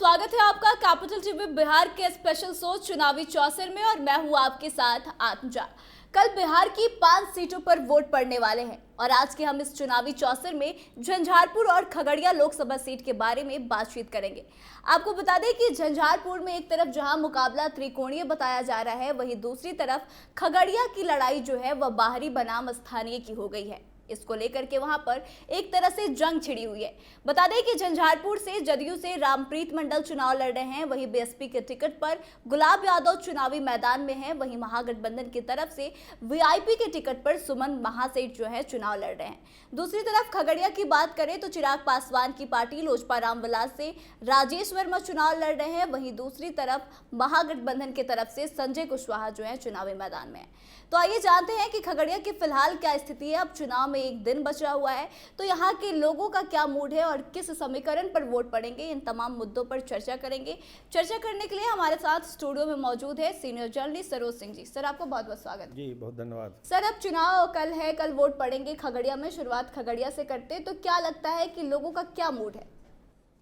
स्वागत है आपका कैपिटल टीवी बिहार के स्पेशल शो चुनावी चौसर में और मैं हूं आपके साथ आत्मजा। कल बिहार की 5 सीटों पर वोट पड़ने वाले हैं और आज के हम इस चुनावी चौसर में झंझारपुर और खगड़िया लोकसभा सीट के बारे में बातचीत करेंगे। आपको बता दें कि झंझारपुर में एक तरफ जहां मुकाबला त्रिकोणीय बताया जा रहा है, वहीं दूसरी तरफ खगड़िया की लड़ाई जो है वह बाहरी बनाम स्थानीय की हो गई है। इसको लेकर के वहां पर एक तरह से जंग छिड़ी हुई है। बता दें कि झंझारपुर से जदयू से रामप्रीत मंडल चुनाव लड़ रहे हैं, वहीं बीएसपी के टिकट पर गुलाब यादव चुनावी मैदान में हैं। वहीं महागठबंधन की तरफ से वीआईपी के टिकट पर सुमन महासेठ जो है चुनाव लड़ रहे हैं। दूसरी तरफ खगड़िया की बात करें तो चिराग पासवान की पार्टी लोजपा रामविलास से राजेश वर्मा चुनाव लड़ रहे हैं। वहीं दूसरी तरफ महागठबंधन की तरफ से संजय कुशवाहा जो है चुनावी मैदान में है। तो आइए जानते हैं कि खगड़िया की फिलहाल क्या स्थिति है। अब चुनाव में एक दिन बचा हुआ है, तो यहाँ के लोगों का क्या मूड है और किस समीकरण पर वोट पड़ेंगे, इन तमाम मुद्दों पर चर्चा करेंगे। चर्चा करने के लिए हमारे साथ स्टूडियो में मौजूद है senior journalist Saroj Singh ji. Sir, आपका बहुत बहुत स्वागत। जी बहुत धन्यवाद। सर, अब चुनाव कल है, कल वोट पड़ेंगे खगड़िया में। शुरुआत खगड़िया से करते हैं, तो क्या लगता है कि लोगों का क्या मूड है?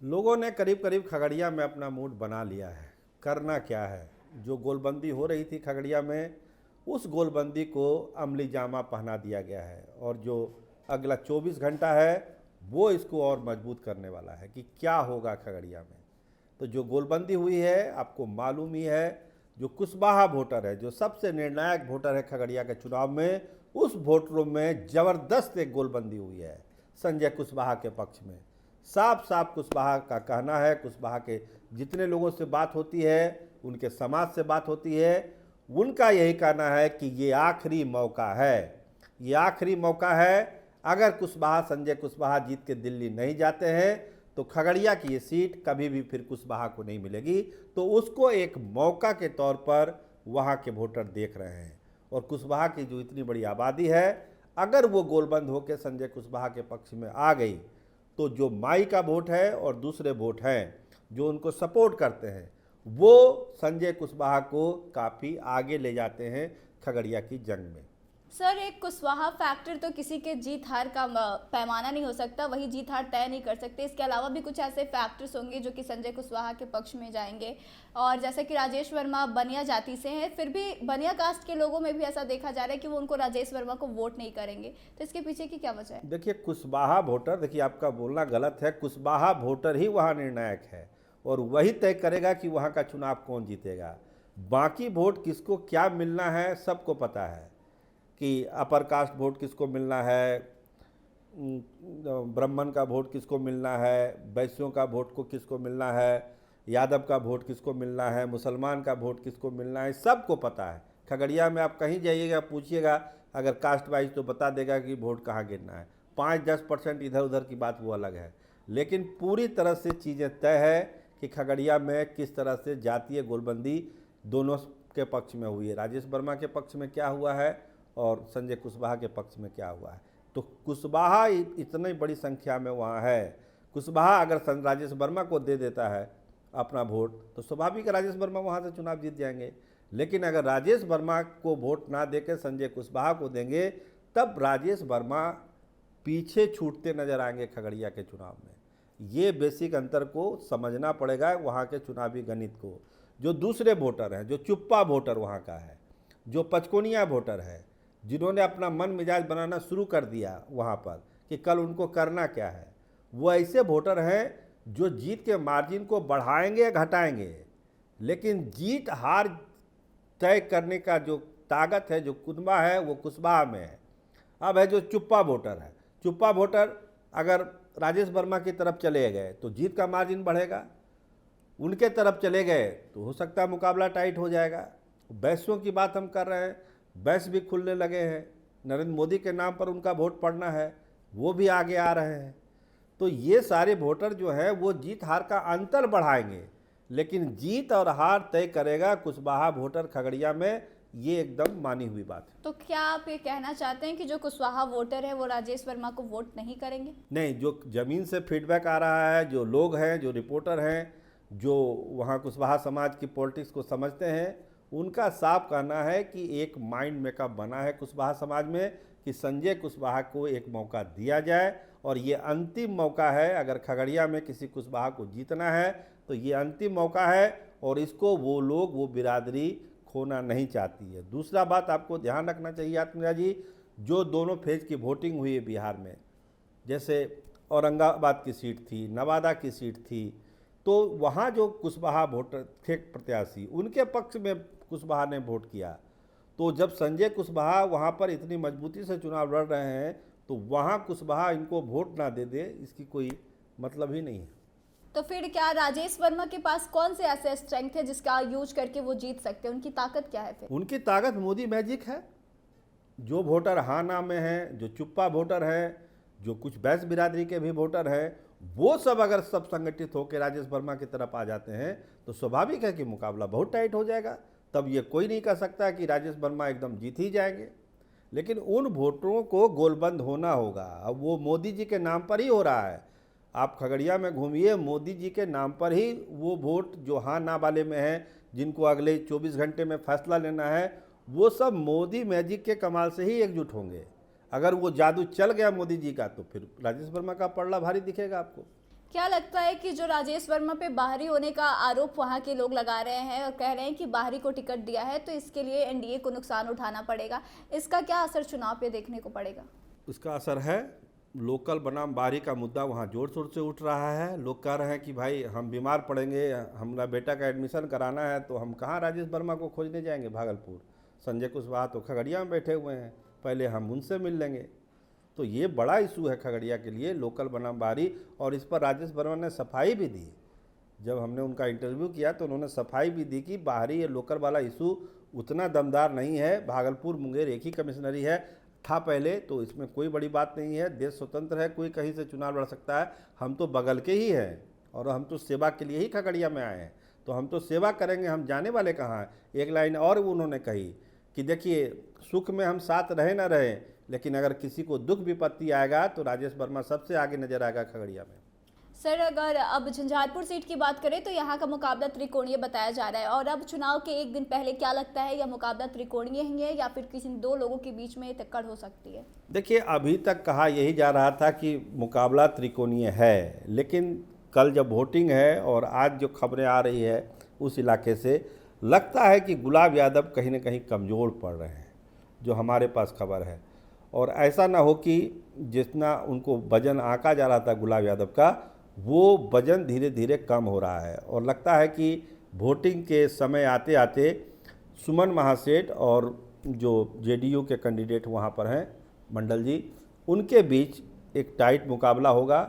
लोगों ने करीब करीब खगड़िया में अपना मूड बना लिया है। करना क्या है, जो गोलबंदी हो रही थी खगड़िया में, उस गोलबंदी को अमली जामा पहना दिया गया है और जो अगला 24 घंटा है वो इसको और मजबूत करने वाला है कि क्या होगा खगड़िया में। तो जो गोलबंदी हुई है, आपको मालूम ही है, जो कुशवाहा वोटर है, जो सबसे निर्णायक वोटर है खगड़िया के चुनाव में, उस वोटरों में ज़बरदस्त एक गोलबंदी हुई है संजय कुशवाहा के पक्ष में। साफ साफ कुशवाहा का कहना है, कुशवाहा के जितने लोगों से बात होती है, उनके समाज से बात होती है, उनका यही कहना है कि ये आखिरी मौका है, ये आखिरी मौका है। अगर कुशवाहा, संजय कुशवाहा जीत के दिल्ली नहीं जाते हैं तो खगड़िया की ये सीट कभी भी फिर कुशवाहा को नहीं मिलेगी। तो उसको एक मौका के तौर पर वहाँ के वोटर देख रहे हैं। और कुशवाहा की जो इतनी बड़ी आबादी है, अगर वो गोलबंद होकर संजय कुशवाहा के पक्ष में आ गई तो जो माई का वोट है और दूसरे वोट हैं जो उनको सपोर्ट करते हैं, वो संजय कुशवाहा को काफ़ी आगे ले जाते हैं खगड़िया की जंग में। सर, एक कुशवाहा फैक्टर तो किसी के जीत हार का पैमाना नहीं हो सकता, वही जीत हार तय नहीं कर सकते। इसके अलावा भी कुछ ऐसे फैक्टर्स होंगे जो कि संजय कुशवाहा के पक्ष में जाएंगे। और जैसे कि राजेश वर्मा बनिया जाति से हैं, फिर भी बनिया कास्ट के लोगों में भी ऐसा देखा जा रहा है कि वो उनको राजेश वर्मा को वोट नहीं करेंगे। तो इसके पीछे की क्या वजह है? देखिए, कुशवाहा वोटर, देखिए आपका बोलना गलत है, कुशवाहा वोटर ही वहाँ निर्णायक है और वही तय करेगा कि वहाँ का चुनाव कौन जीतेगा। बाकी वोट किसको क्या मिलना है सबको पता है कि अपर कास्ट वोट किसको मिलना है, ब्राह्मण का वोट किसको मिलना है, वैश्यों का वोट को किसको मिलना है, यादव का वोट किसको मिलना है, मुसलमान का वोट किसको मिलना है, सबको पता है। खगड़िया में आप कहीं जाइएगा, पूछिएगा अगर कास्ट वाइज तो बता देगा कि वोट कहाँ गिरना है। 5-10% इधर उधर की बात वो अलग है, लेकिन पूरी तरह से चीज़ें तय है कि खगड़िया में किस तरह से जातीय गोलबंदी दोनों के पक्ष में हुई है। राजेश वर्मा के पक्ष में क्या हुआ है और संजय कुशवाहा के पक्ष में क्या हुआ है। तो कुशवाहा इतनी बड़ी संख्या में वहाँ है। कुशवाहा अगर राजेश वर्मा को दे देता है अपना वोट तो स्वाभाविक है राजेश वर्मा वहाँ से चुनाव जीत जाएंगे। लेकिन अगर राजेश वर्मा को वोट ना देकर संजय कुशवाहा को देंगे, तब राजेश वर्मा पीछे छूटते नजर आएंगे खगड़िया के चुनाव में। ये बेसिक अंतर को समझना पड़ेगा वहाँ के चुनावी गणित को। जो दूसरे वोटर हैं, जो चुप्पा वोटर वहाँ का है, जो पचकोनिया वोटर है, जिन्होंने अपना मन मिजाज बनाना शुरू कर दिया वहाँ पर कि कल उनको करना क्या है, वो ऐसे वोटर हैं जो जीत के मार्जिन को बढ़ाएंगे या घटाएंगे, लेकिन जीत हार तय करने का जो ताकत है, जो कुदमा है, वो कुशवाहा में है। अब है जो चुप्पा वोटर है, चुप्पा वोटर अगर राजेश वर्मा की तरफ चले गए तो जीत का मार्जिन बढ़ेगा, उनके तरफ चले गए तो हो सकता है मुकाबला टाइट हो जाएगा। वैश्यों की बात हम कर रहे हैं, वैश्य भी खुलने लगे हैं, नरेंद्र मोदी के नाम पर उनका वोट पड़ना है, वो भी आगे आ रहे हैं। तो ये सारे वोटर जो हैं वो जीत हार का अंतर बढ़ाएंगे, लेकिन जीत और हार तय करेगा कुशवाहा वोटर खगड़िया में। ये एकदम मानी हुई बात है। तो क्या आप ये कहना चाहते हैं कि जो कुशवाहा वोटर है वो राजेश वर्मा को वोट नहीं करेंगे? नहीं, जो ज़मीन से फीडबैक आ रहा है, जो लोग हैं, जो रिपोर्टर हैं, जो वहाँ कुशवाहा समाज की पॉलिटिक्स को समझते हैं, उनका साफ कहना है कि एक माइंड मेकअप बना है कुशवाहा समाज में कि संजय कुशवाहा को एक मौका दिया जाए और ये अंतिम मौका है। अगर खगड़िया में किसी कुशवाहा को जीतना है तो ये अंतिम मौका है और इसको वो लोग, वो बिरादरी खोना नहीं चाहती है। दूसरा बात आपको ध्यान रखना चाहिए आत्मीय जी, जो दोनों फेज की वोटिंग हुई है बिहार में, जैसे औरंगाबाद की सीट थी, नवादा की सीट थी, तो वहाँ जो कुशवाहा वोटर थे प्रत्याशी, उनके पक्ष में कुशवाहा ने वोट किया। तो जब संजय कुशवाहा वहाँ पर इतनी मजबूती से चुनाव लड़ रहे हैं, तो वहाँ कुशवाहा इनको वोट ना दे दे, इसकी कोई मतलब ही नहीं है। तो फिर क्या राजेश वर्मा के पास कौन से ऐसे स्ट्रेंथ है जिसका यूज करके वो जीत सकते हैं? उनकी ताकत क्या है फिर? उनकी ताकत मोदी मैजिक है। जो वोटर हाँ ना में हैं, जो चुप्पा वोटर हैं, जो कुछ बैस बिरादरी के भी वोटर हैं, वो सब अगर सब संगठित होकर राजेश वर्मा की तरफ आ जाते हैं तो स्वाभाविक है कि मुकाबला बहुत टाइट हो जाएगा। तब ये कोई नहीं कह सकता कि राजेश वर्मा एकदम जीत ही जाएंगे, लेकिन उन वोटरों को गोलबंद होना होगा। अब वो मोदी जी के नाम पर ही हो रहा है। आप खगड़िया में घूमिए, मोदी जी के नाम पर ही वो वोट जो हाँ ना वाले में हैं, जिनको अगले 24 घंटे में फैसला लेना है, वो सब मोदी मैजिक के कमाल से ही एकजुट होंगे। अगर वो जादू चल गया मोदी जी का तो फिर राजेश वर्मा का पलड़ा भारी दिखेगा आपको। क्या लगता है कि जो राजेश वर्मा पे बाहरी होने का आरोप वहाँ के लोग लगा रहे हैं और कह रहे हैं कि बाहरी को टिकट दिया है तो इसके लिए एनडीए को नुकसान उठाना पड़ेगा, इसका क्या असर चुनाव पे देखने को पड़ेगा? उसका असर है, लोकल बनाम बाहरी का मुद्दा वहाँ जोर शोर से उठ रहा है। लोग कह रहे हैं कि भाई हम बीमार पड़ेंगे, हमारा बेटा का एडमिशन कराना है, तो हम कहाँ राजेश वर्मा को खोजने जाएंगे भागलपुर। संजय कुशवाहा तो खगड़िया में बैठे हुए हैं, पहले हम उनसे मिल लेंगे। तो ये बड़ा इशू है खगड़िया के लिए, लोकल बनाम बाहरी। और इस पर राजेश वर्मा ने सफाई भी दी। जब हमने उनका इंटरव्यू किया तो उन्होंने सफाई भी दी कि बाहरी ये लोकल वाला इशू उतना दमदार नहीं है, भागलपुर मुंगेर एक ही कमिश्नरी है, था पहले, तो इसमें कोई बड़ी बात नहीं है। देश स्वतंत्र है, कोई कहीं से चुनाव लड़ सकता है। हम तो बगल के ही हैं और हम तो सेवा के लिए ही खगड़िया में आए हैं, तो हम तो सेवा करेंगे, हम जाने वाले कहाँ हैं। एक लाइन और उन्होंने कही कि देखिए, सुख में हम साथ रहे ना रहे, लेकिन अगर किसी को दुख विपत्ति आएगा तो राजेश वर्मा सबसे आगे नजर आएगा खगड़िया में। सर, अगर अब झंझारपुर सीट की बात करें तो यहाँ का मुकाबला त्रिकोणीय बताया जा रहा है, और अब चुनाव के एक दिन पहले क्या लगता है, यह मुकाबला त्रिकोणीय ही है या फिर किसी दो लोगों के बीच में टक्कर हो सकती है? देखिए, अभी तक कहा यही जा रहा था कि मुकाबला त्रिकोणीय है, लेकिन कल जब वोटिंग है और आज जो खबरें आ रही है उस इलाके से, लगता है कि गुलाब यादव कहीं ना कहीं कमज़ोर पड़ रहे हैं, जो हमारे पास खबर है। और ऐसा ना हो कि जितना उनको वजन आंका जा रहा था गुलाब यादव का, वो वजन धीरे धीरे कम हो रहा है। और लगता है कि वोटिंग के समय आते आते सुमन महासेठ और जो जेडीयू के कैंडिडेट वहाँ पर हैं मंडल जी, उनके बीच एक टाइट मुकाबला होगा।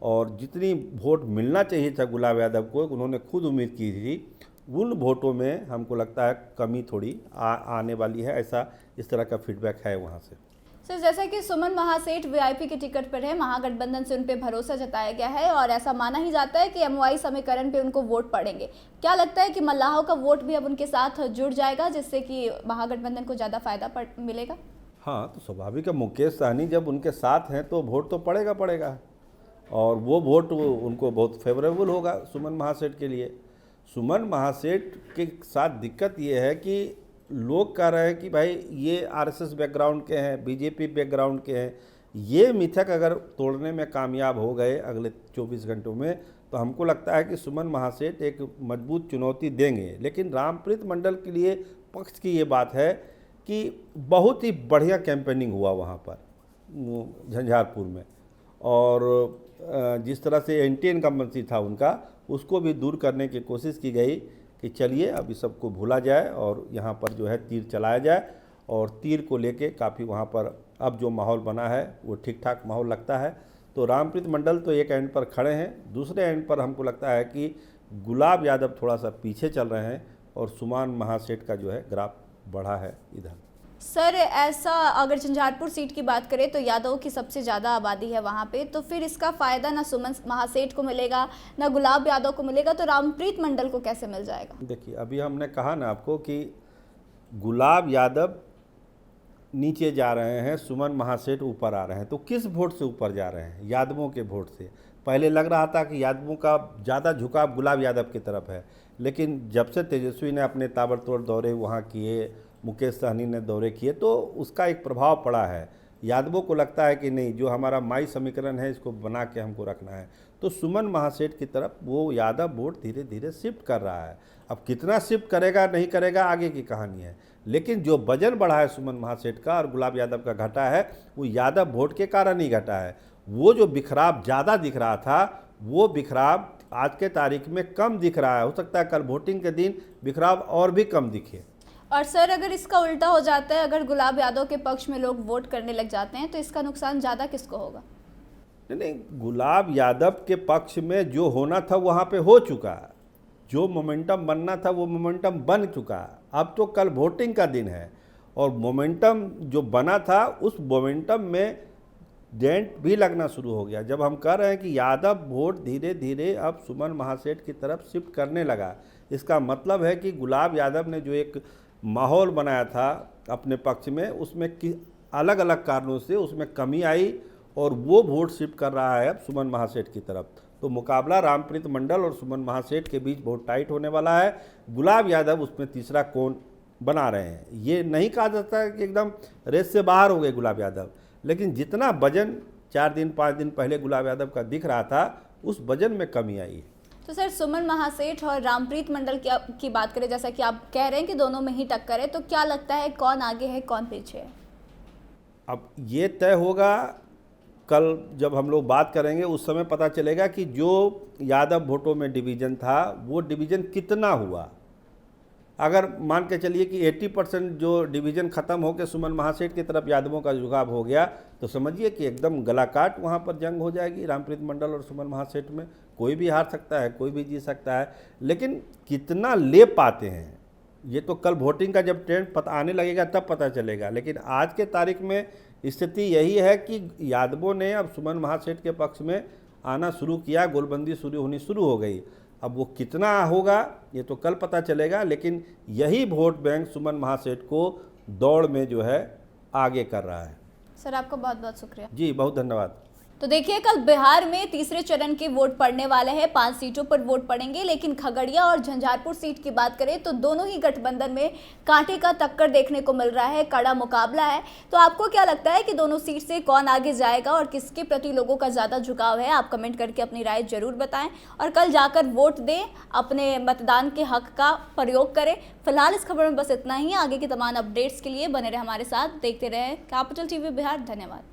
और जितनी वोट मिलना चाहिए था गुलाब यादव को, उन्होंने खुद उम्मीद की थी, उन वोटों में हमको लगता है कमी थोड़ी आने वाली है। ऐसा इस तरह का फीडबैक है वहाँ से। सर, जैसा कि सुमन महासेठ वीआईपी के टिकट पर है, महागठबंधन से उन पे भरोसा जताया गया है और ऐसा माना ही जाता है कि एमवाई समीकरण पे उनको वोट पड़ेंगे। क्या लगता है कि मल्लाहों का वोट भी अब उनके साथ जुड़ जाएगा, जिससे कि महागठबंधन को ज़्यादा फायदा मिलेगा? हाँ, तो स्वाभाविक है, मुकेश सहनी जब उनके साथ हैं तो वोट तो पड़ेगा, और वो वोट उनको बहुत फेवरेबल होगा सुमन महासेठ के लिए। सुमन महासेठ के साथ दिक्कत ये है कि लोग कह रहे हैं कि भाई ये आरएसएस बैकग्राउंड के हैं, बीजेपी बैकग्राउंड के हैं। ये मिथक अगर तोड़ने में कामयाब हो गए अगले 24 घंटों में, तो हमको लगता है कि सुमन महासेठ एक मजबूत चुनौती देंगे। लेकिन रामप्रीत मंडल के लिए पक्ष की ये बात है कि बहुत ही बढ़िया कैंपेनिंग हुआ वहाँ पर झंझारपुर में, और जिस तरह से एंटी इनकम्बेंसी था उनका, उसको भी दूर करने की कोशिश की गई कि चलिए अब इस सबको भूला जाए और यहाँ पर जो है तीर चलाया जाए। और तीर को लेके काफ़ी वहाँ पर अब जो माहौल बना है वो ठीक ठाक माहौल लगता है। तो रामप्रीत मंडल तो एक एंड पर खड़े हैं, दूसरे एंड पर हमको लगता है कि गुलाब यादव थोड़ा सा पीछे चल रहे हैं और सुमन महासेठ का जो है ग्राफ बढ़ा है इधर। सर, ऐसा अगर झंझारपुर सीट की बात करें तो यादव की सबसे ज़्यादा आबादी है वहाँ पे, तो फिर इसका फ़ायदा ना सुमन महासेठ को मिलेगा ना गुलाब यादव को मिलेगा, तो रामप्रीत मंडल को कैसे मिल जाएगा? देखिए, अभी हमने कहा ना आपको कि गुलाब यादव नीचे जा रहे हैं, सुमन महासेठ ऊपर आ रहे हैं। तो किस वोट से ऊपर जा रहे हैं? यादवों के वोट से। पहले लग रहा था कि यादवों का ज़्यादा झुकाव गुलाब यादव की तरफ है, लेकिन जब से तेजस्वी ने अपने ताबड़तोड़ दौरे वहाँ किए, मुकेश सहनी ने दौरे किए, तो उसका एक प्रभाव पड़ा है। यादवों को लगता है कि नहीं, जो हमारा माई समीकरण है इसको बना के हमको रखना है। तो सुमन महासेठ की तरफ वो यादव वोट धीरे धीरे शिफ्ट कर रहा है। अब कितना शिफ्ट करेगा नहीं करेगा आगे की कहानी है, लेकिन जो वजन बढ़ा है सुमन महासेठ का और गुलाब यादव का घटा है, वो यादव वोट के कारण ही घटा है। वो जो बिखराव ज़्यादा दिख रहा था, वो बिखराव आज के तारीख में कम दिख रहा है। हो सकता है कल वोटिंग के दिन बिखराव और भी कम दिखे। और सर, अगर इसका उल्टा हो जाता है, अगर गुलाब यादव के पक्ष में लोग वोट करने लग जाते हैं, तो इसका नुकसान ज़्यादा किसको होगा? नहीं, गुलाब यादव के पक्ष में जो होना था वहाँ पे हो चुका, जो मोमेंटम बनना था वो मोमेंटम बन चुका। अब तो कल वोटिंग का दिन है और मोमेंटम जो बना था उस मोमेंटम में डेंट भी लगना शुरू हो गया। जब हम कह रहे हैं कि यादव वोट धीरे धीरे अब सुमन महासेठ की तरफ शिफ्ट करने लगा, इसका मतलब है कि गुलाब यादव ने जो एक माहौल बनाया था अपने पक्ष में, उसमें अलग अलग कारणों से उसमें कमी आई और वो वोट शिफ्ट कर रहा है अब सुमन महासेठ की तरफ। तो मुकाबला रामप्रीत मंडल और सुमन महासेठ के बीच बहुत टाइट होने वाला है। गुलाब यादव उसमें तीसरा कोण बना रहे हैं। ये नहीं कहा जाता कि एकदम रेस से बाहर हो गए गुलाब यादव, लेकिन जितना वजन 4 दिन 5 दिन पहले गुलाब यादव का दिख रहा था, उस वजन में कमी आई है। तो सर, सुमन महासेठ और रामप्रीत मंडल की बात करें, जैसा कि आप कह रहे हैं कि दोनों में ही टक्कर है, तो क्या लगता है कौन आगे है कौन पीछे है? अब ये तय होगा कल जब हम लोग बात करेंगे, उस समय पता चलेगा कि जो यादव वोटों में डिवीज़न था वो डिवीज़न कितना हुआ। अगर मान के चलिए कि 80% जो डिवीज़न ख़त्म होकर सुमन महासेठ की तरफ यादवों का झुकाव हो गया, तो समझिए कि एकदम गलाकाट वहाँ पर जंग हो जाएगी रामप्रीत मंडल और सुमन महासेठ में। कोई भी हार सकता है, कोई भी जीत सकता है, लेकिन कितना ले पाते हैं ये तो कल वोटिंग का जब ट्रेंड पता आने लगेगा तब पता चलेगा। लेकिन आज के तारीख में स्थिति यही है कि यादवों ने अब सुमन महासेठ के पक्ष में आना शुरू किया, गोलबंदी शुरू होनी शुरू हो गई। अब वो कितना होगा ये तो कल पता चलेगा, लेकिन यही वोट बैंक सुमन महासेठ को दौड़ में जो है आगे कर रहा है। सर, आपका बहुत बहुत शुक्रिया। जी, बहुत धन्यवाद। तो देखिए, कल बिहार में तीसरे चरण के वोट पड़ने वाले हैं। 5 सीटों पर वोट पड़ेंगे, लेकिन खगड़िया और झंझारपुर सीट की बात करें तो दोनों ही गठबंधन में कांटे का टक्कर देखने को मिल रहा है, कड़ा मुकाबला है। तो आपको क्या लगता है कि दोनों सीट से कौन आगे जाएगा और किसके प्रति लोगों का ज़्यादा झुकाव है? आप कमेंट करके अपनी राय जरूर बताएं और कल जाकर वोट दें, अपने मतदान के हक का प्रयोग करें। फिलहाल इस खबर में बस इतना ही। आगे की तमाम अपडेट्स के लिए बने रहे हमारे साथ, देखते रहे कैपिटल टीवी बिहार। धन्यवाद।